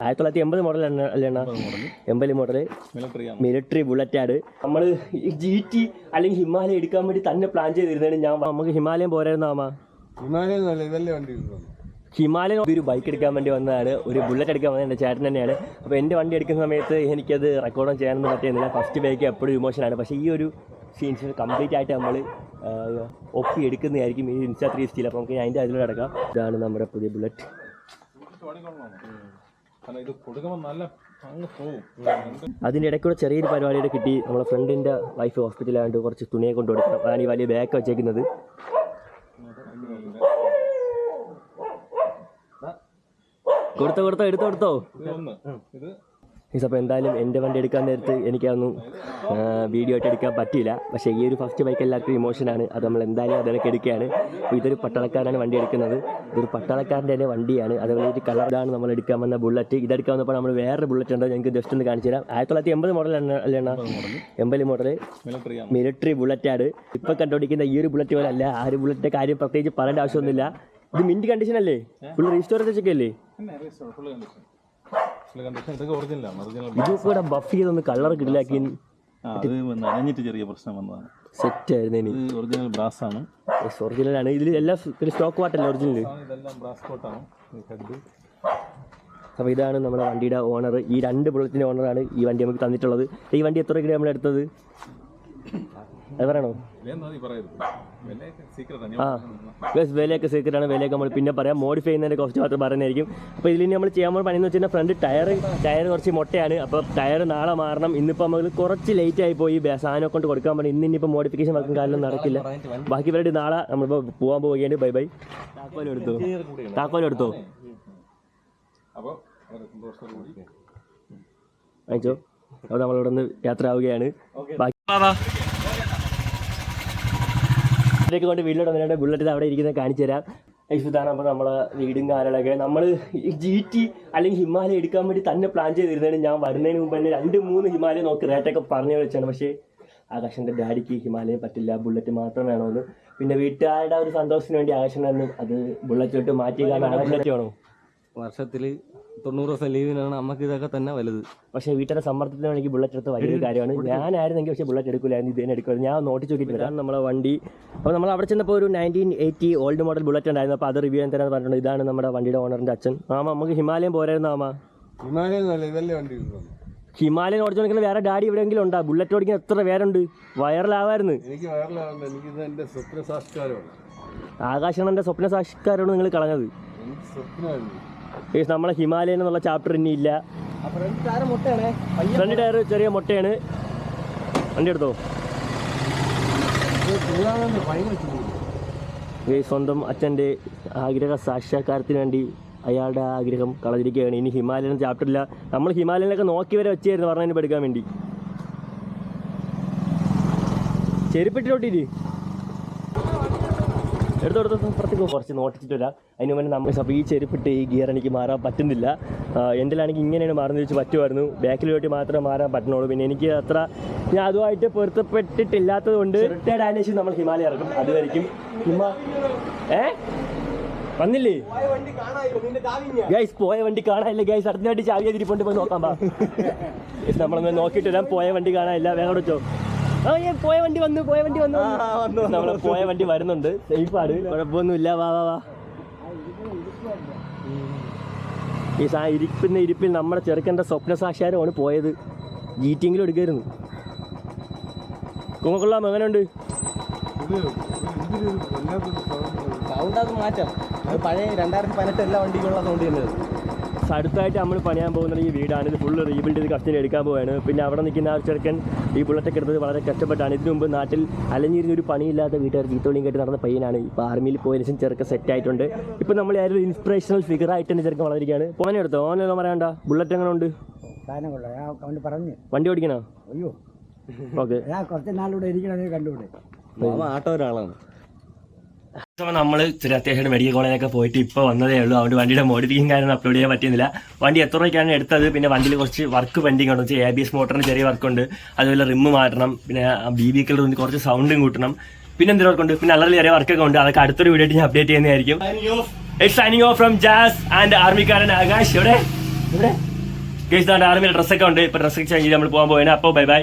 1980 model അല്ലേണ്ണ? 80 model military ബുള്ളറ്റാണ്. നമ്മൾ GT അല്ലെങ്കിൽ ഹിമാലയം എടുക്കാൻ വേണ്ടി തന്നെ പ്ലാൻ ചെയ്തിരുന്നതാണ്. നമുക്ക് ഹിമാലയം പോരായിരുന്നാ? ഹിമാലയൻ ഒരു ബൈക്ക് എടുക്കാൻ വേണ്ടി വന്നതാണ്, ഒരു ബുള്ളറ്റ് എടുക്കാൻ വന്നത് എൻ്റെ ചേട്ടൻ തന്നെയാണ്. അപ്പോൾ എൻ്റെ വണ്ടി എടുക്കുന്ന സമയത്ത് എനിക്കത് റെക്കോർഡും ചെയ്യാനൊന്നും പറ്റുന്നില്ല. ഫസ്റ്റ് ബൈക്ക് എപ്പോഴും ഇമോഷനാണ്. പക്ഷേ ഈ ഒരു സീൻസ് കംപ്ലീറ്റ് ആയിട്ട് നമ്മൾ ഒപ്പി എടുക്കുന്നതായിരിക്കും ഈ ഇൻസ്റ്റാ 360. അപ്പോൾ നമുക്ക് അതിൻ്റെ അതിലൂടെ കിടക്കാം. ഇതാണ് നമ്മുടെ പുതിയ ബുള്ളറ്റ്. അതിൻ്റെ ഇടയ്ക്കൂടെ ചെറിയൊരു പരിപാടിയുടെ കിട്ടി. നമ്മളെ ഫ്രണ്ടിൻ്റെ വൈഫ് ഹോസ്പിറ്റലായതുകൊണ്ട് കുറച്ച് തുണിയെ കൊണ്ട് കൊടുക്കണം. അതാണ് ഈ വലിയ ബാഗ് വെച്ചേക്കുന്നത്. എടുത്തോ. അപ്പോൾ എന്തായാലും എൻ്റെ വണ്ടി എടുക്കാൻ നേരത്ത് എനിക്കതൊന്നും വീഡിയോ ആയിട്ട് എടുക്കാൻ പറ്റിയില്ല. പക്ഷേ ഈ ഒരു ഫസ്റ്റ് ബൈക്ക് എല്ലാവർക്കും ഇമോഷനാണ്. അത് നമ്മൾ എന്തായാലും അതിനൊക്കെ എടുക്കുകയാണ്. അപ്പോൾ ഇതൊരു പട്ടാളക്കാരനാണ് വണ്ടി എടുക്കുന്നത്. ഇതൊരു പട്ടാളക്കാരൻ്റെ തന്നെ വണ്ടിയാണ്. അതേപോലെ ഒരു കളറാണ് നമ്മൾ എടുക്കാൻ വന്ന ബുള്ളറ്റ്. ഇതെടുക്കാൻ വന്നപ്പോൾ നമ്മൾ വേറൊരു ബുള്ളറ്റ് ഉണ്ടോ ഞങ്ങൾക്ക് ജസ്റ്റ് ഒന്ന് കാണിച്ചു തരാം. 1980 മോഡൽ അല്ലേണ്ണ? 80 മോഡൽ മിലിറ്ററി ബുള്ളറ്റാണ്. ഇപ്പോൾ കണ്ടുപിടിക്കുന്ന ഈ ഒരു ബുള്ളറ്റ് പോലെ അല്ല. ആ ഒരു ബുള്ളറ്റിൻ്റെ കാര്യം പ്രത്യേകിച്ച് പറയേണ്ട ആവശ്യമൊന്നുമില്ല. ഇത് മിന്റ് കണ്ടീഷൻ അല്ലേ? ഫുൾ റീസ്റ്റോർ ഒക്കെ അല്ലേ? ഇതൊക്കെ ബഫ് ചെയ്തൊന്ന് കളർ കിടിലാക്കി ചെറിയ പ്രശ്നം വന്നതാണ്. സെറ്റ് ആയിരുന്നു. ഒറിജിനൽ ബ്രാസ് ആണ്. ഒറിജിനൽ ആണ്. ഇതിൽ എല്ലാം സ്റ്റോക്ക് വാട്ടല്ലേ ഒറിജിനൽ? അപ്പോൾ ഇതാണ് നമ്മുടെ വണ്ടിയുടെ ഓണർ. ഈ 2 ബുള്ളറ്റിൻ്റെ ഓണറാണ് ഈ വണ്ടി നമുക്ക് തന്നിട്ടുള്ളത്. ഈ വണ്ടി എത്ര രൂപയ്ക്ക് നമ്മൾ എടുത്തത് അത് പറയണോ? വിലയൊക്കെ സീക്രട്ടാണ്. വിലയൊക്കെ നമ്മൾ പിന്നെ പറയാം. മോഡിഫൈ ചെയ്യുന്നതിൻ്റെ കുറച്ച് മാത്രം പറയുന്നതായിരിക്കും. അപ്പോൾ ഇതിൽ നമ്മൾ ചെയ്യാൻ പോകുന്ന പണിയെന്ന് വെച്ചാൽ ഫ്രണ്ട് ടയർ കുറച്ച് മുട്ടയാണ്. അപ്പോൾ ടയർ നാളെ മാറണം. ഇന്നിപ്പോൾ നമ്മൾ കുറച്ച് ലേറ്റ് ആയി പോയി സാധനം കൊണ്ട് കൊടുക്കാൻ പറ്റും. ഇന്നിപ്പോൾ മോഡിഫിക്കേഷൻ വർക്കും കാലം നടക്കില്ല. ബാക്കി പരിപാടി നാളെ നമ്മളിപ്പോൾ പോകാൻ പോവുകയാണ്. ബൈ. താക്കോലെടുത്തോ അയച്ചോ. അപ്പോൾ നമ്മളിവിടെ നിന്ന് യാത്ര ആവുകയാണ്. ബാക്കി ഇതിലേക്ക് കൊണ്ട് വീട്ടിലോട്ട് വന്നിട്ട് ബുള്ളറ്റ് അവിടെ ഇരിക്കുന്നത് കാണിച്ചു തരാം. ഇതാണ് അപ്പോൾ നമ്മളെ വീടും കാര്യങ്ങളൊക്കെ. നമ്മൾ GT അല്ലെങ്കിൽ ഹിമാലയം എടുക്കാൻ വേണ്ടി തന്നെ പ്ലാൻ ചെയ്തിരുന്നതാണ്. ഞാൻ വരുന്നതിന് മുമ്പ് തന്നെ 2-3 ഹിമാലയം നോക്കി റേറ്റൊക്കെ പറഞ്ഞു വെച്ചാണ്. പക്ഷേ ആകാശൻ്റെ ഡാഡിക്ക് ഹിമാലയം പറ്റില്ല, ബുള്ളറ്റ് മാത്രം വേണമെന്ന്. പിന്നെ വീട്ടുകാരുടെ ഒരു സന്തോഷത്തിന് വേണ്ടി ആകാശം അത് ബുള്ളറ്റിലോട്ട് മാറ്റി. കാരണം ബുള്ളറ്റ് വേണോ? വർഷത്തിൽ 90 ദിവസം ലീവിനാണ് നമുക്ക് ഇതൊക്കെ തന്നെ വലുത്. പക്ഷേ വീട്ടിലെ സമ്മർദ്ദത്തിന് വേണമെങ്കിൽ ബുള്ളറ്റ് എടുത്ത് വലിയൊരു കാര്യമാണ്. ഞാനായിരുന്നെങ്കിൽ പക്ഷേ ബുള്ളറ്റ് എടുക്കില്ലായിരുന്നു, ഇതേനെ എടുക്കുമായിരുന്നു. ഞാൻ നോട്ടിച്ച് നോക്കിയിട്ട് വരാം നമ്മളെ വണ്ടി. അപ്പോൾ നമ്മൾ അവിടെ ചെന്നപ്പോൾ ഒരു 1980 ഓൾഡ് മോഡൽ ബുള്ളറ്റ് ഉണ്ടായിരുന്നു. അപ്പോൾ അത് റിവ്യൂ ചെയ്യാൻ തരാൻ പറഞ്ഞിട്ടുണ്ട്. ഇതാണ് നമ്മുടെ വണ്ടിയുടെ ഓണറിൻ്റെ അച്ഛൻ. നമുക്ക് ഹിമാലയം പോരായിരുന്നു. ഹിമാലയം ഓടിച്ചു നോക്കുന്ന വേറെ ഡാഡി എവിടെയെങ്കിലും ഉണ്ടാ? ബുള്ളറ്റ് ഓടിക്കുന്ന എത്ര പേരുണ്ട്? വൈറലാവായിരുന്നു. ആകാശാണെൻ്റെ സ്വപ്ന സാക്ഷാത്കാരമാണ് നിങ്ങൾ കളഞ്ഞത്. നമ്മളെ ഹിമാലയൻ എന്നുള്ള ചാപ്റ്റർ ഇനി ഇല്ല. ഫ്രണ്ട് ടയർ ചെറിയ മുട്ടയാണ്. വണ്ടി എടുത്തോ. സ്വന്തം അച്ഛൻ്റെ ആഗ്രഹ സാക്ഷാത്കാരത്തിന് വേണ്ടി അയാളുടെ ആഗ്രഹം കളഞ്ഞിരിക്കുകയാണ്. ഇനി ഹിമാലയൻ ചാപ്റ്റർ ഇല്ല. നമ്മൾ ഹിമാലയനൊക്കെ നോക്കി വരെ വെച്ചായിരുന്നു പറഞ്ഞതിന് എടുക്കാൻ വേണ്ടി. ചെരുപ്പിട്ടിലോട്ടിരി എടുത്തോടുത്ത് പുറത്തേക്ക് കുറച്ച് നോട്ടിച്ചിട്ട് വരാം. അതിന് മുന്നേ നമ്മൾ അപ്പോൾ ഈ ചെരുപ്പിട്ട് ഈ ഗിയർ എനിക്ക് മാറാൻ പറ്റുന്നില്ല. എൻ്റെലാണെങ്കിൽ ഇങ്ങനെയാണ് മാറുന്നത് വെച്ച് പറ്റുമായിരുന്നു. ബാക്കിലോട്ട് മാത്രമേ മാറാൻ പറ്റുന്നുള്ളൂ. പിന്നെ എനിക്ക് അത്ര ഞാൻ അതുമായിട്ട് പൊരുത്തപ്പെട്ടിട്ടില്ലാത്തത് കൊണ്ട് റിട്ടയർഡ് ആയതിനു ശേഷം നമ്മൾ ഹിമാലയം ഇറക്കും. അതുവരെയും വന്നില്ലേ ഗൈസ്? പോയ വണ്ടി കാണാനില്ല ഗൈസ്. അടുത്ത വണ്ടി ചാവിയ തിരിപ്പുണ്ട്. പോയി നോക്കാം പാ. നമ്മളൊന്ന് നോക്കിയിട്ട് വരാം. പോയ വണ്ടി കാണാനില്ല. വേഗം വെച്ചോ. പോയ വണ്ടി വന്നു. നമ്മളെ പോയ വണ്ടി വരുന്നുണ്ട്. സേഫാണ്, കുഴപ്പമൊന്നുമില്ല. വാ ഈ ഇരിപ്പിൽ നമ്മുടെ ചെറുക്കൻ്റെ സ്വപ്ന സാക്ഷാത്കാരമാണ് പോയത്. ജീറ്റിയെങ്കിലും എടുക്കായിരുന്നു. കൊള്ളാം. എങ്ങനെയുണ്ട് സൗണ്ട്? അത് മാറ്റാം. പഴയ 2018 എല്ലാ വണ്ടിക്കുള്ള സൗണ്ട് തന്നെ. അടുത്തായിട്ട് നമ്മൾ പണിയാൻ പോകുന്നത് ഈ വീടാണ്. ഇത് ഫുള്ള് റീബിൽഡ് ചെയ്ത് കസ്റ്റഡി എടുക്കാൻ പോവുകയാണ്. പിന്നെ അവിടെ നിൽക്കുന്ന ആ ചെറുക്കൻ ഈ ബുള്ളറ്റൊക്കെ എടുത്തത് വളരെ കഷ്ടപ്പെട്ടാണ്. ഇതിനു മുമ്പ് നാട്ടിൽ അലഞ്ഞിരുന്നൊരു പണിയില്ലാത്ത വീട്ടുകാർ ചീത്തോളിയും കേട്ട് നടന്ന പയ്യനാണ്. ഇപ്പോൾ ആർമിയിൽ പോയതിനു ശേഷം ചെറുക്കൻ സെറ്റ് ആയിട്ടുണ്ട്. ഇപ്പോൾ നമ്മൾ ഒരു ഇൻസ്പിറേഷണൽ ഫിഗർ ആയിട്ട് തന്നെ ചെറുക്കൻ വളർന്നിരിക്കുകയാണ്. പോനെ എടുത്തോ. ഓനെല്ലാം പറയണ്ട. ബുള്ളറ്റ് എങ്ങനെ ഉണ്ട്? വണ്ടി ഓടിക്കണോ? അയ്യോ ഓക്കെ. കുറച്ച് നാളിലൂടെ ഇരിക്കണേ കണ്ടുകൂടെ? ആട്ടോ ഒരാളാണ്. നമ്മൾ ഇത്തിരി അത്യാവശ്യം മെഡിക്കൽ കോളേജിലൊക്കെ പോയിട്ട് ഇപ്പോൾ വന്നതേ ഉള്ളൂ. അതുകൊണ്ട് വണ്ടിയുടെ മോഡിഫിക്കേഷൻ കാര്യമൊന്നും അപ്ലോഡ് ചെയ്യാൻ പറ്റുന്നില്ല. വണ്ടി എത്ര രൂപയ്ക്കാണ് എടുത്തത്? പിന്നെ വണ്ടിയിൽ കുറച്ച് വർക്ക് പെൻഡിങ് ഉണ്ട്. ABS മോട്ടറിന് ചെറിയ വർക്കുണ്ട്. അതുപോലെ റിമ്മ് മാറ്റണം. പിന്നെ BB കളറിന് കുറച്ച് സൗണ്ടും കൂട്ടണം. പിന്നെ എന്തെങ്കിലും വർക്കുണ്ട്. പിന്നെ അല്ലറ ചെറിയ വർക്കൊക്കെ ഉണ്ട്. അതൊക്കെ അടുത്തൊരു വീഡിയോ ഞാൻ അപ്ഡേറ്റ് ചെയ്യുന്നതായിരിക്കും. Signing off from Jaz and ആർമിക്കാരൻ ആകാശ്. ഇവിടെ ഗൈസ് ആർമിയിൽ ഡ്രസ്സൊക്കെ ഉണ്ട്. ഇപ്പോൾ ഡ്രസ്സൊക്കെ ചേഞ്ച് ചെയ്ത് നമ്മൾ പോകാൻ പോവുകയാണ്. അപ്പോൾ ബൈ ബൈ.